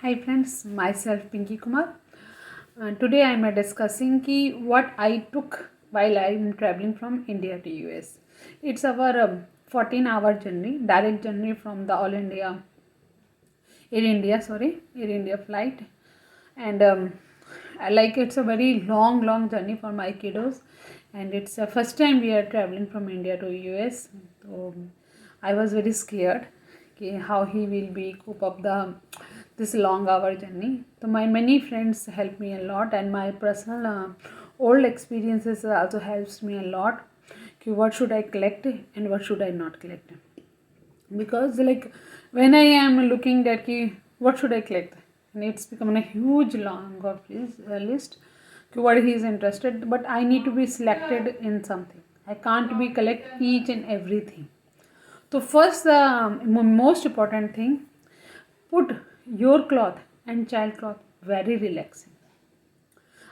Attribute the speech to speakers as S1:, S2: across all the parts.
S1: Hi friends, myself Pinki Kumar. Today I am discussing what I took while I am traveling from India to US. It's our 14-hour journey, direct journey from the Air India flight, and it's a very long journey for my kiddos, and it's the first time we are traveling from India to US. So I was very scared how he will be cope up this long hour journey. So my many friends helped me a lot, and my personal old experiences also helps me a lot. What should I collect and what should I not collect? Because when I am looking at what should I collect, and it's become a huge long of list. What he is interested, but I need to be selected in something. I can't be collect each and everything. So first, the most important thing, put your cloth and child cloth very relaxing.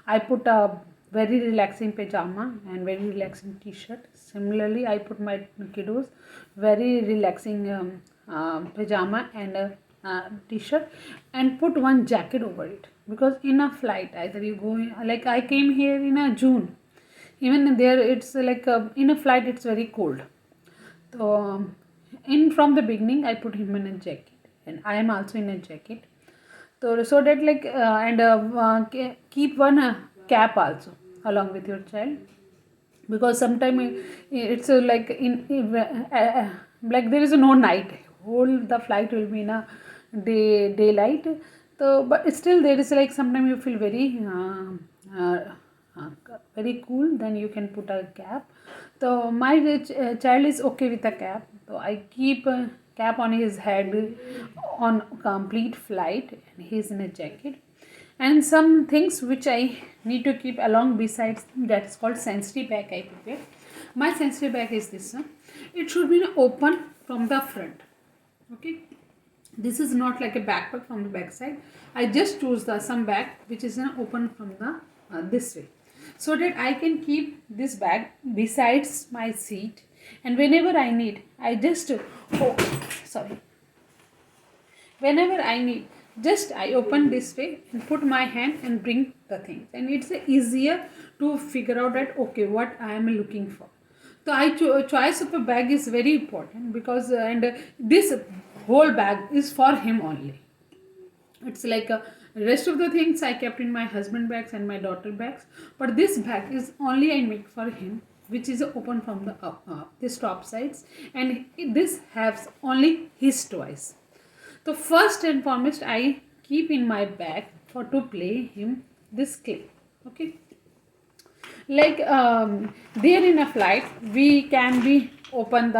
S1: I put a very relaxing pajama and very relaxing t-shirt. Similarly, I put my kiddos very relaxing pajama and t-shirt, and put one jacket over it, because in a flight either you go like I came here in a June. Even there it's in a flight it's very cold. So from the beginning I put him in a jacket, and I am also in a jacket. So that keep one cap also along with your child, because sometimes it's like there is no night. Whole the flight will be in a daylight. So but still there is sometimes you feel very cool, then you can put a cap. So my child is okay with a cap, so I keep a cap on his head on complete flight, and he's in a jacket. And some things which I need to keep along besides that is called sensory bag I prepare. My sensory bag is this one. It should be open from the front. Okay, this is not like a backpack from the back side. I just choose some bag which is open from the this way, so that I can keep this bag besides my seat, and whenever I need I just whenever I need, just I open this way and put my hand and bring the things, and it's easier to figure out that okay what I am looking for. So choice of a bag is very important, because this whole bag is for him only. It's rest of the things I kept in my husband bags and my daughter bags, but this bag is only I make for him, which is open from the this top sides, and this has only his toys. So first and foremost I keep in my bag for to play him this clay. Okay, there in a flight we can be open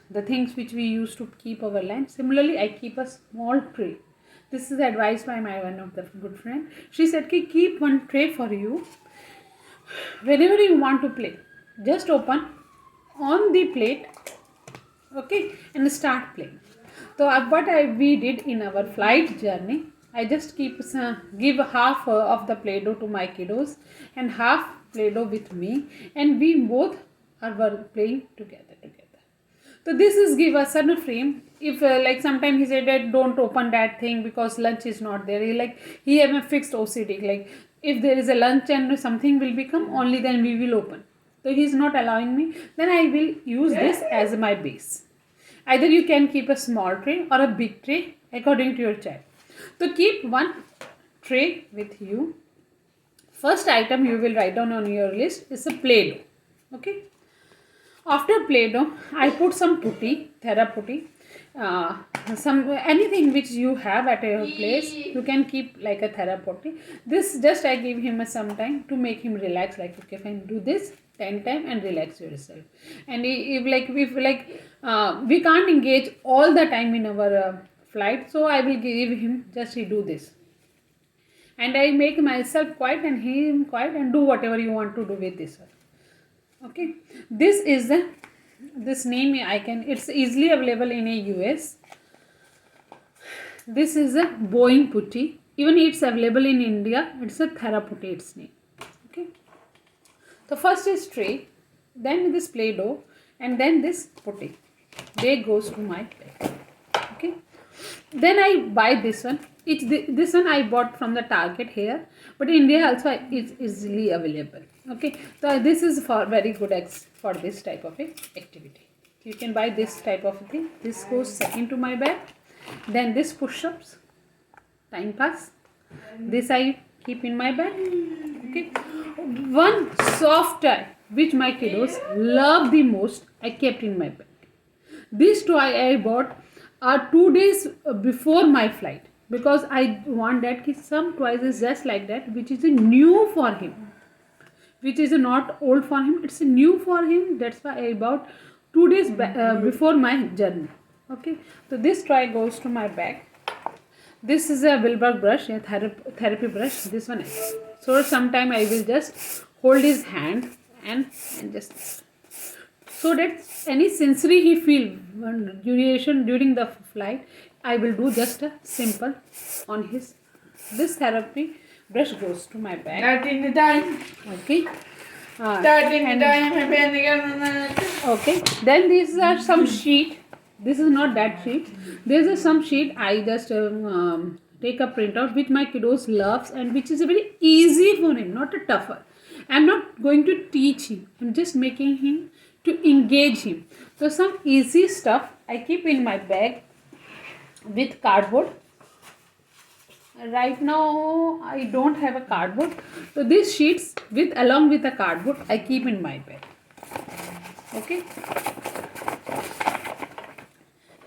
S1: the things which we use to keep our lunch. Similarly I keep a small tray. This is advised by my one of the good friend. She said keep one tray for you. Whenever you want to play, just open on the plate, okay, and start playing. So what we did in our flight journey, I just give half of the Play-Doh to my kiddos and half Play-Doh with me, and we both were playing together. So this is give us a frame. If sometimes he said that don't open that thing because lunch is not there. He have a fixed OCD. Like if there is a lunch and something will become, only then we will open. So he is not allowing me. Then I will use this as my base. Either you can keep a small tray or a big tray according to your child. So keep one tray with you. First item you will write down on your list is a Play-Doh. Okay. After Play-Doh, I put some putty, thera putty, some anything which you have at your place. You can keep like a thera putty. This just I give him some time to make him relax. Like okay, fine, do this 10 times and relax yourself. And if we can't engage all the time in our flight, so I will give him just he do this, and I make myself quiet and him quiet, and do whatever you want to do with this. Okay, this is this name it's easily available in a US. This is a Boeing putty. Even it's available in India. It's a therapeutic its name. Okay. So first is tray, then this Play-Doh, and then this putty. They goes to my bag. Okay. Then I buy this one. This one I bought from the Target here, but in India also it's easily available. Okay, so this is for very good for this type of activity. You can buy this type of thing. This goes into my bag. Then this push-ups, time pass. This I keep in my bag. Okay, one soft toy which my kiddos love the most, I kept in my bag. This toy I bought 2 days before my flight, because I want that some toys is just like that, which is new for him, which is not old for him, it's new for him. That's why I bought 2 days before my journey. Okay, so this toy goes to my bag. This is a Wilbur brush, a therapy brush. This one, so sometime I will just hold his hand and just, so that any sensory he feel during the flight, I will do just a simple on his. This therapy brush goes to my bag.
S2: That in the time.
S1: Okay.
S2: That in the time.
S1: Okay. Then these are some sheet. This is not that sheet. There is some sheet I just take a printout which my kiddos loves and which is very easy for him, not a tougher. I'm not going to teach him. I'm just making him to engage him. So some easy stuff I keep in my bag with cardboard. Right now I don't have a cardboard, so these sheets along with the cardboard I keep in my bag. Okay.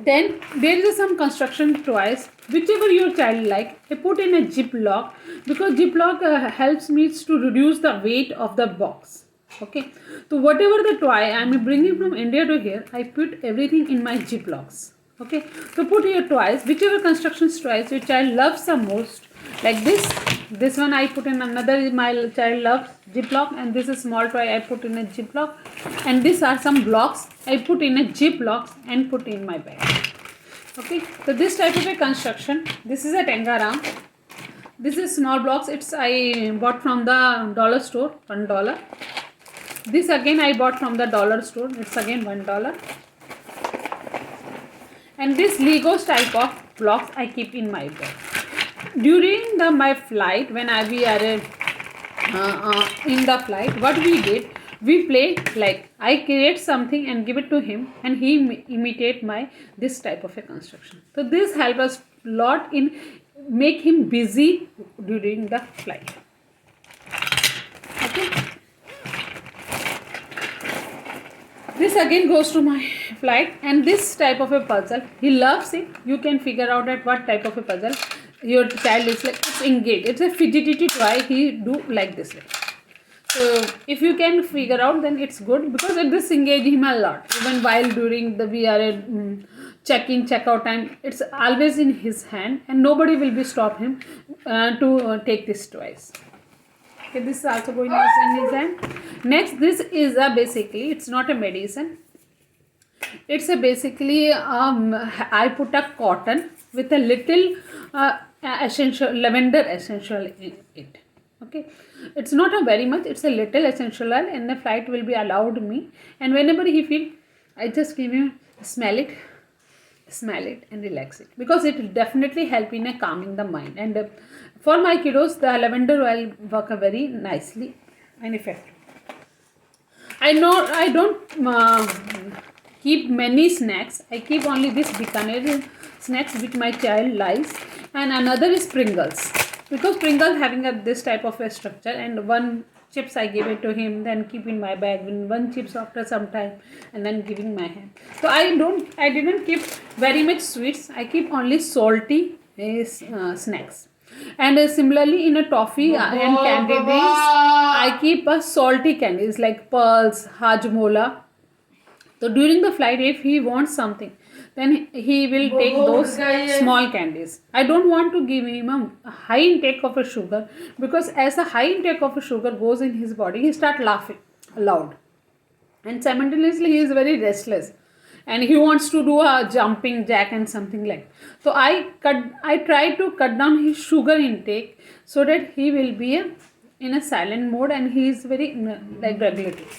S1: Then there is some construction toys, whichever your child like. I put in a Ziploc, because Ziploc helps me to reduce the weight of the box. Okay, so whatever the toy I am bringing from India to here, I put everything in my Ziplocs. Okay, so put your toys, whichever construction toys your child loves the most. Like this one I put in another, my child loves Ziploc, and this is small toy I put in a Ziploc, and these are some blocks I put in a Ziplocs and put in my bag. Okay, so this type of a construction. This is a Tangaram. This is small blocks. It's I bought from the dollar store, $1. This again I bought from the dollar store. It's again $1. And this Legos type of blocks I keep in my bag. During my flight, when we are in the flight, what we did, we play like I create something and give it to him, and he imitate this type of a construction. So this helps us lot in make him busy during the flight. Okay. This again goes to my flight, and this type of a puzzle, he loves it. You can figure out at what type of a puzzle your child is like. It's engaged. It's a fidgety toy. He do like this way. So if you can figure out, then it's good, because this engage him a lot. Even while during the we are check-in, check-out time, it's always in his hand, and nobody will be stop him to take this toys. Okay, this is also going in his hand. Next, this is basically, it's not a medicine. It's basically I put a cotton with a little essential lavender essential in it. Okay, it's not a very much, it's a little essential oil, and the flight will be allowed me, and whenever he feel, I just give him smell it and relax it, because it will definitely help in calming the mind. And for my kiddos, the lavender oil work very nicely and effective. I know I don't keep many snacks. I keep only this Bikaner snacks which my child likes, and another is Pringles, because Pringles having this type of a structure, and one chips I give it to him, then keep in my bag, one chips after some time, and then giving my hand. So I didn't keep very much sweets. I keep only salty snacks. And similarly in a toffee and candy days, I keep salty candies like pearls, hajmola. So during the flight, if he wants something, then he will take those small candies. I don't want to give him a high intake of a sugar, because as the high intake of a sugar goes in his body, he start laughing loud, and simultaneously he is very restless, and he wants to do a jumping jack and something like. So I try to cut down his sugar intake, so that he will be in a silent mode, and he is very like regulatory.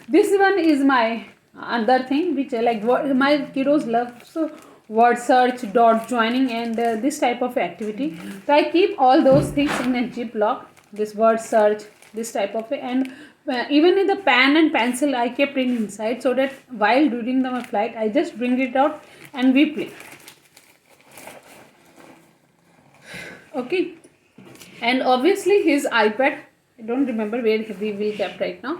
S1: This one is my other thing which like what my kiddos love. So word search, dot joining, and this type of activity. So I keep all those things in a ziplock, this word search, this type of, and even in the pen and pencil I kept it inside, so that while during the flight I just bring it out and we play. Okay. And obviously his iPad, I don't remember where we will kept right now.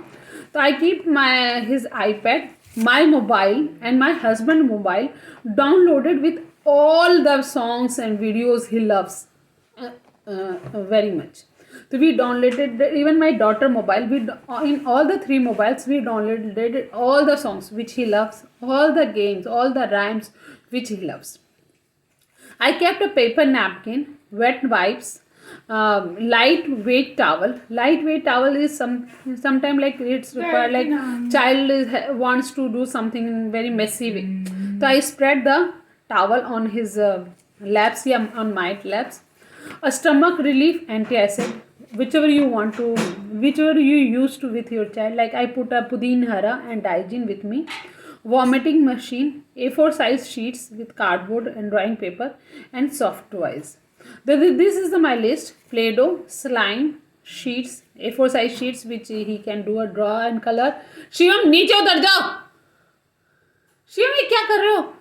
S1: So I keep his iPad, my mobile and my husband mobile downloaded with all the songs and videos he loves very much. So we downloaded even my daughter mobile. In all the three mobiles we downloaded all the songs which he loves, all the games, all the rhymes which he loves. I kept a paper napkin, wet wipes, lightweight towel. Lightweight towel is sometime like it's required, like child wants to do something in very messy way. So I spread the towel on his laps, yeah, on my laps. A stomach relief antacid, whichever you use to with your child. Like I put a pudin hara and Digene with me. Vomiting machine, A4 size sheets with cardboard and drawing paper, and soft toys. This is my list. Play-Doh, slime, sheets, A4 size sheets which he can do a draw and color. Shivam नीचे उतर जाओ. शिवम ये क्या कर रहे हो?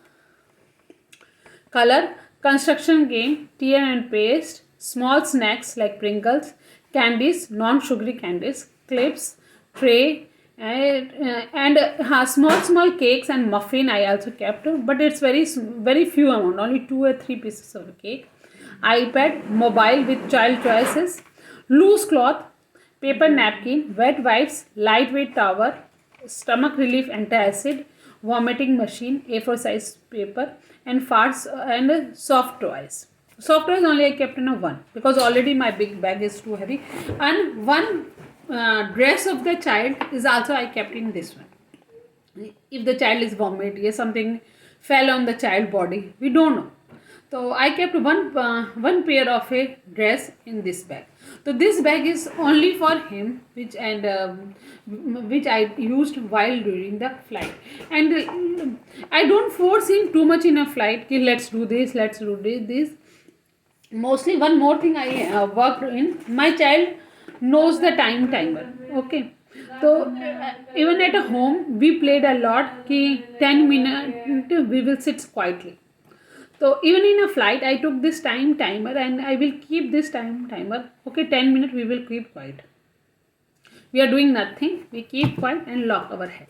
S1: Color, construction game, tea and paste, small snacks like Pringles, candies, non-sugary candies, clips, tray, and small cakes and muffin I also kept, but it's very few amount, only 2 or 3 pieces of cake. iPad, mobile with child choices, loose cloth, paper napkin, wet wipes, lightweight towel, stomach relief antacid, vomiting machine, A4 size paper, and farts and soft toys. Soft toys only I kept in a one, because already my big bag is too heavy. And one dress of the child is also I kept in this one. If the child is vomiting, something fell on the child body, we don't know. So I kept one pair of a dress in this bag. So this bag is only for him, which I used while during the flight. And I don't force him too much in a flight. Ki, let's do this. Mostly one more thing I worked in. My child knows the timer. Okay. So even at home we played a lot. Ki 10 minutes we will sit quietly. So even in a flight, I took this timer and I will keep this timer. Okay, 10 minutes we will keep quiet. We are doing nothing. We keep quiet and lock our head.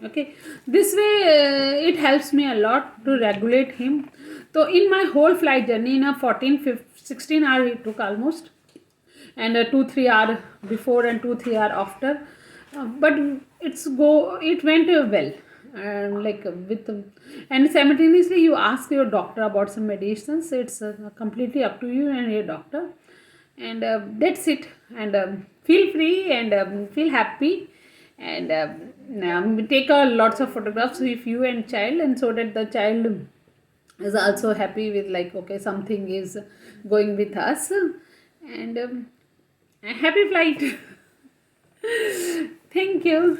S1: Okay, this way it helps me a lot to regulate him. So in my whole flight journey, in a 16 hours it took almost, and 2-3 hours before and 2-3 hours after. But it went well. And simultaneously you ask your doctor about some medicines. It's completely up to you and your doctor, and that's it. And feel free and feel happy, and take lots of photographs with you and child, and so that the child is also happy with, like, okay, something is going with us. And happy flight. Thank you.